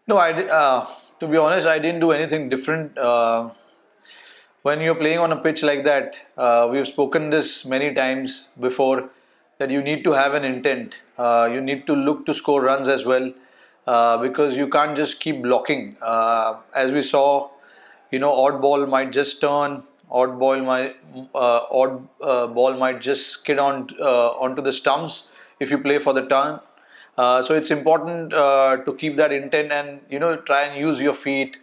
No, to be honest, I didn't do anything different. When you're playing on a pitch like that, we've spoken this many times before that you need to have an intent. You need to look to score runs as well, because you can't just keep blocking. As we saw, odd ball might just turn, odd ball might just skid onto the stumps if you play for the turn. So it's important to keep that intent and try and use your feet,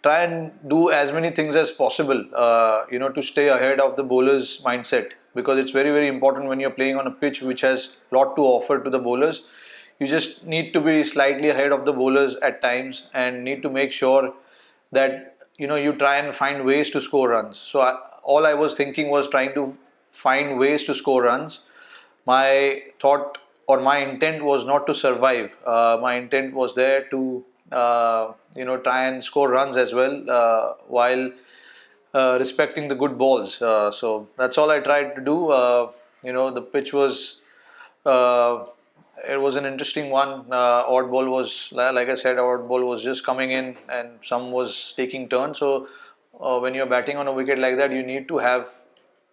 try and do as many things as possible, to stay ahead of the bowler's mindset, because it's very, very important when you're playing on a pitch which has a lot to offer to the bowlers. You just need to be slightly ahead of the bowlers at times and need to make sure that you try and find ways to score runs. So all I was thinking was trying to find ways to score runs. My thought or my intent was not to survive. My intent was there to try and score runs as well, while respecting the good balls. So that's all I tried to do. The pitch was uh, it was an interesting one. Odd ball was, like I said, odd ball was just coming in, and some was taking turns. So when you're batting on a wicket like that, you need to have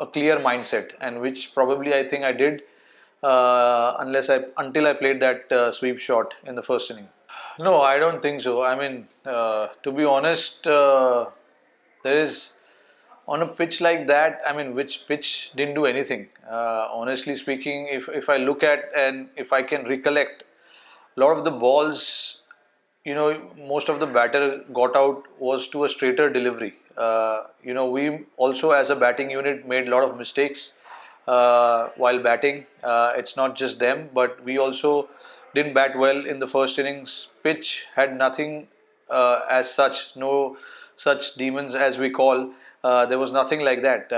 a clear mindset, and which probably I think I did, until I played that sweep shot in the first inning. No, I don't think so. I mean, to be honest, there is on a pitch like that. I mean, which pitch didn't do anything? Honestly speaking, if I look at and if I can recollect, a lot of the balls, most of the batter got out was to a straighter delivery. We also as a batting unit made a lot of mistakes while batting. It's not just them, but we also didn't bat well in the first innings. Pitch had nothing as such, no such demons as we call. There was nothing like that.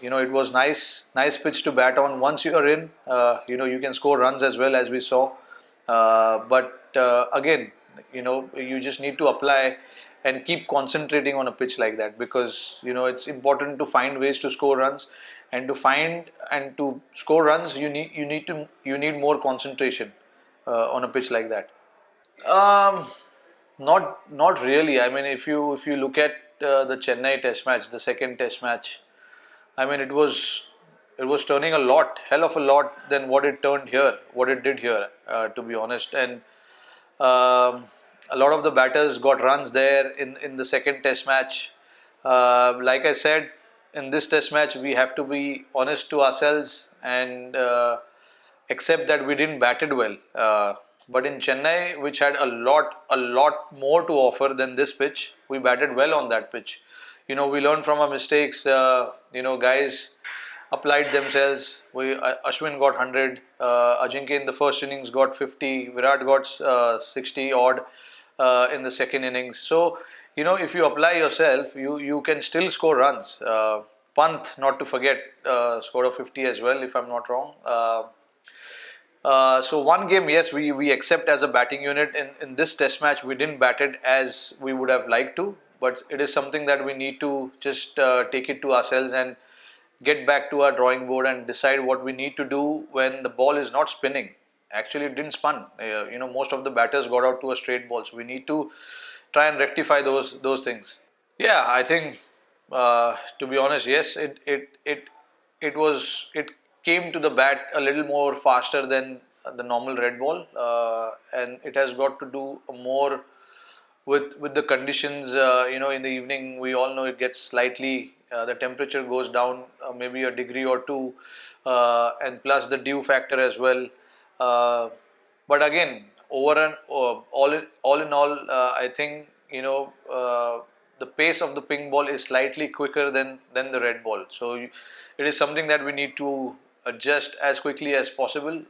It was nice pitch to bat on. Once you are in, you can score runs as well, as we saw. But again, you just need to apply and keep concentrating on a pitch like that, because it's important to find ways to score runs, and to score runs you need more concentration on a pitch like that. um not really. I mean, if you look at the Chennai test match, the second test match, I mean, it was turning a lot, hell of a lot than what it did here, to be honest. And a lot of the batters got runs there in the second test match. Like I said, in this test match, we have to be honest to ourselves and accept that we didn't batted well. But in Chennai, which had a lot more to offer than this pitch, we batted well on that pitch. We learned from our mistakes. Guys applied themselves. Ashwin got 100. Ajinkya in the first innings got 50. Virat got 60 odd in the second innings. So if you apply yourself, you can still score runs. Pant, not to forget, scored a 50 as well, if I'm not wrong. So one game, yes, we accept as a batting unit. In this test match, we didn't bat it as we would have liked to, but it is something that we need to just take it to ourselves and get back to our drawing board and decide what we need to do when the ball is not spinning. Actually, it didn't spin. Most of the batters got out to a straight ball, so we need to try and rectify those things. Yeah, I think, to be honest, yes, it came to the bat a little more faster than the normal red ball, and it has got to do more with the conditions. In the evening, we all know it gets slightly, the temperature goes down maybe a degree or two, and plus the dew factor as well. Uh, but again, over and all in all, I think the pace of the ping ball is slightly quicker than the red ball. So it is something that we need to adjust as quickly as possible.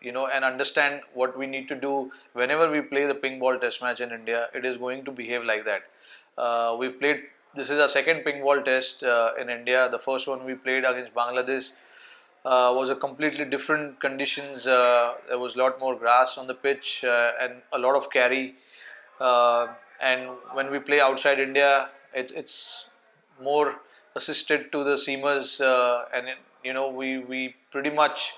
And understand what we need to do whenever we play the ping ball test match in India. It is going to behave like that. We've played. This is our second ping ball test in India. The first one we played against Bangladesh was a completely different conditions. There was a lot more grass on the pitch and a lot of carry. And when we play outside India, it's more assisted to the seamers, and we pretty much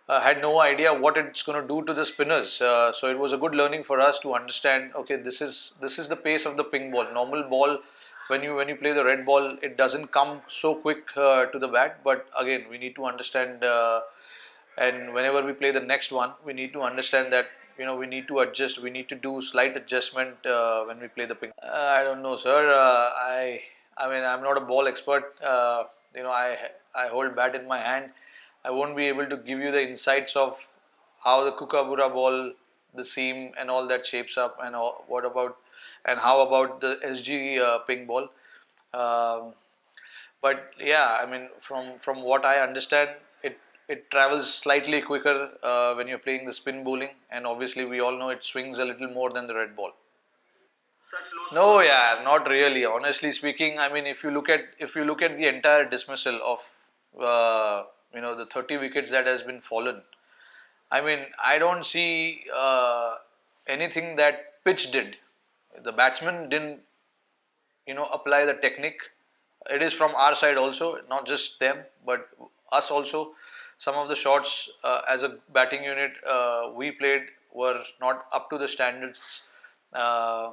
had no idea what it's going to do to the spinners. So it was a good learning for us to understand. Okay, this is the pace of the ping ball. Normal ball, when you play the red ball, it doesn't come so quick to the bat. But again, we need to understand. And whenever we play the next one, we need to understand that we need to adjust. We need to do slight adjustment when we play the ping. I don't know, sir. I mean, I'm not a ball expert. I hold bat in my hand. I won't be able to give you the insights of how the Kookaburra ball, the seam, and all that shapes up, and what about, and how about the SG ping ball. Um, but yeah, I mean, from what I understand, it travels slightly quicker when you're playing the spin bowling, and obviously we all know it swings a little more than the red ball. No, yeah, not really. Honestly speaking, I mean, if you look at the entire dismissal of the 30 wickets that has been fallen, I mean, I don't see anything that pitch did. The batsman didn't apply the technique. It is from our side also, not just them, but us also. Some of the shots as a batting unit we played were not up to the standards. Uh,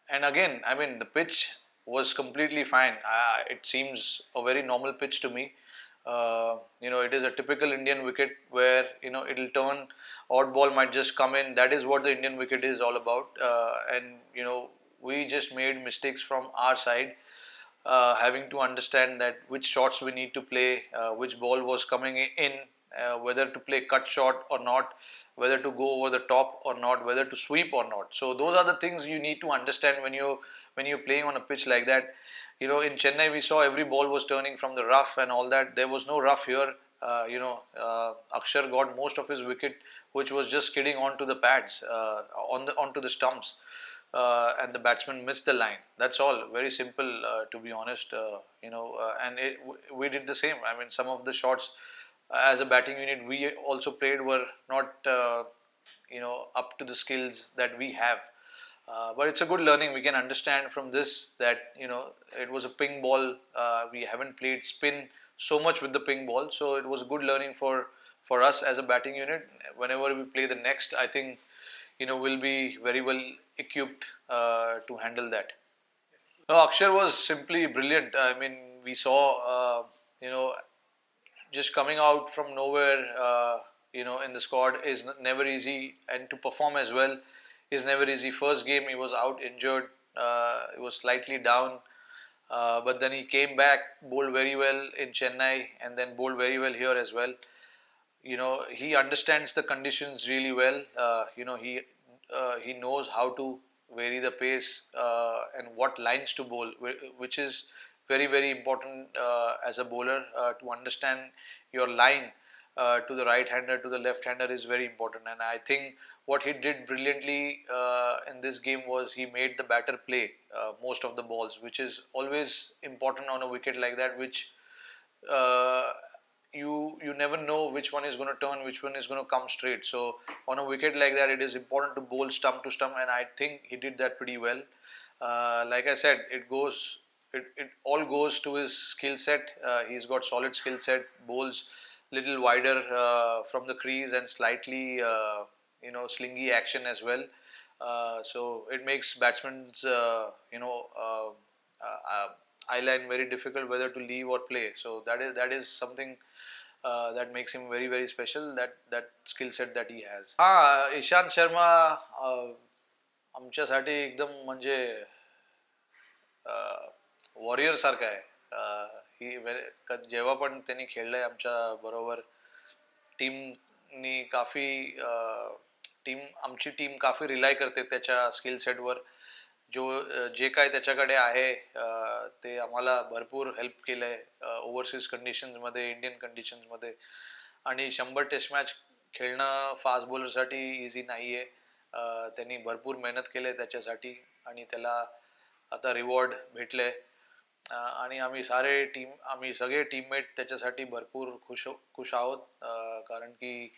and again, I mean, the pitch was completely fine. It seems a very normal pitch to me. It is a typical Indian wicket where it'll turn, odd ball might just come in. That is what the Indian wicket is all about. And we just made mistakes from our side, having to understand that which shots we need to play, which ball was coming in, whether to play cut shot or not, whether to go over the top or not, whether to sweep or not. So those are the things you need to understand when you're playing on a pitch like that. In Chennai we saw every ball was turning from the rough and all that. There was no rough here. Akshar got most of his wicket, which was just skidding onto the pads, onto the stumps, and the batsman missed the line. That's all. Very simple, to be honest. We did the same. I mean, some of the shots as a batting unit we also played were not up to the skills that we have. But it's a good learning. We can understand from this that it was a ping ball. We haven't played spin so much with the ping ball, so it was a good learning for us as a batting unit. Whenever we play the next, I think we'll be very well equipped to handle that. No, Akshar was simply brilliant. I mean, we saw just coming out from nowhere, in the squad is never easy, and to perform as well is never easy. First game he was out injured, he was slightly down, but then he came back, bowled very well in Chennai, and then bowled very well here as well. He understands the conditions really well. He knows how to vary the pace and what lines to bowl, which is very very important as a bowler, to understand your line to the right hander, to the left hander is very important. And I think what he did brilliantly in this game was he made the batter play most of the balls, which is always important on a wicket like that, which uh, you never know which one is going to turn, which one is going to come straight. So on a wicket like that, it is important to bowl stump to stump, and I think he did that pretty well. Like I said, it all goes to his skill set. He's got solid skill set, bowls little wider from the crease and slightly slingy action as well. So it makes batsmen's eye line very difficult whether to leave or play. So that is something that makes him very very special. That skill set that he has. Ishant Sharma आमच्यासाठी एकदम म्हणजे warrior सारखा आहे. जेव्हा पण त्यांनी खेळलंय आमच्या बरोबर, टीमनी काफी आमची टीम काफी रिलाय करते त्याच्या स्किल सेटवर. जे काय त्याच्याकडे आहे ते आम्हाला भरपूर हेल्प केलंय ओव्हरसीज कंडिशन्समध्ये, इंडियन कंडिशन्समध्ये. आणि 100 टेस्ट मॅच खेळणं फास्ट बॉलरसाठी इझी नाही आहे. त्यांनी भरपूर मेहनत केली आहे त्याच्यासाठी, आणि त्याला आता रिवॉर्ड भेटले. आणि आम्ही सगळे टीममेट त्याच्यासाठी भरपूर खुश आहोत. कारण की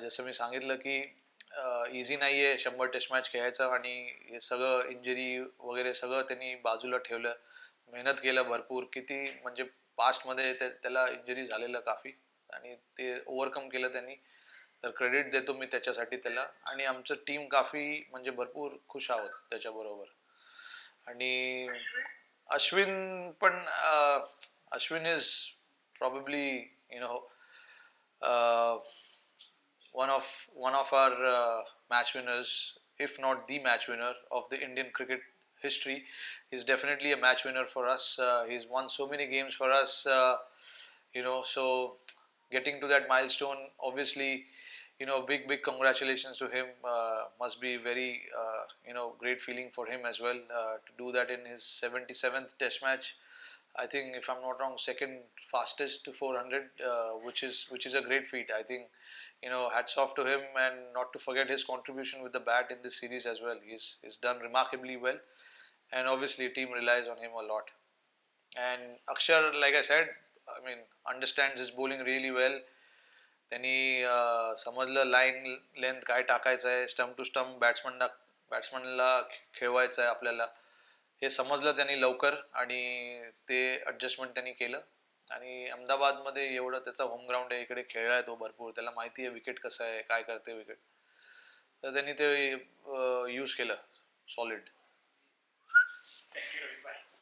जसं मी सांगितलं की इझी नाही आहे 100 टेस्ट मॅच खेळायचं, आणि हे सगळं इंजरी वगैरे सगळं त्यांनी बाजूला ठेवलं, मेहनत केलं भरपूर. किती म्हणजे पास्टमध्ये त्याला इंजरी झालेलं काफी, आणि ते ओव्हरकम केलं त्यांनी. तर क्रेडिट देतो मी त्याच्यासाठी त्याला. आणि आमचं टीम काफी म्हणजे भरपूर खुश आहोत त्याच्याबरोबर. आणि अश्विन पण Ashwin is probably uh, one of our match winners, if not the match winner of the Indian cricket history. He's definitely a match winner for us. He's won so many games for us. So getting to that milestone, obviously, big congratulations to him. Must be very great feeling for him as well to do that in his 77th Test match. I think, if I'm not wrong, second fastest to 400, which is a great feat. I think, hats off to him, and not to forget his contribution with the bat in this series as well. He's done remarkably well, and obviously, team relies on him a lot. And Akshar, like I said, I mean, understands his bowling really well. त्यांनी समजलं line length काय टाकायचं आहे, stump to stump बॅट्समनला खेळवायचं आहे आपल्याला, हे समजलं त्यांनी लवकर आणि ते ॲडजस्टमेंट त्यांनी केलं. आणि अहमदाबादमध्ये एवढं त्याचा होम ग्राउंड आहे, इकडे खेळलाय तो भरपूर, त्याला माहिती आहे विकेट कसं आहे, काय करते विकेट, तर त्यांनी ते यूज केलं सॉलिड. Thank you, Rohit.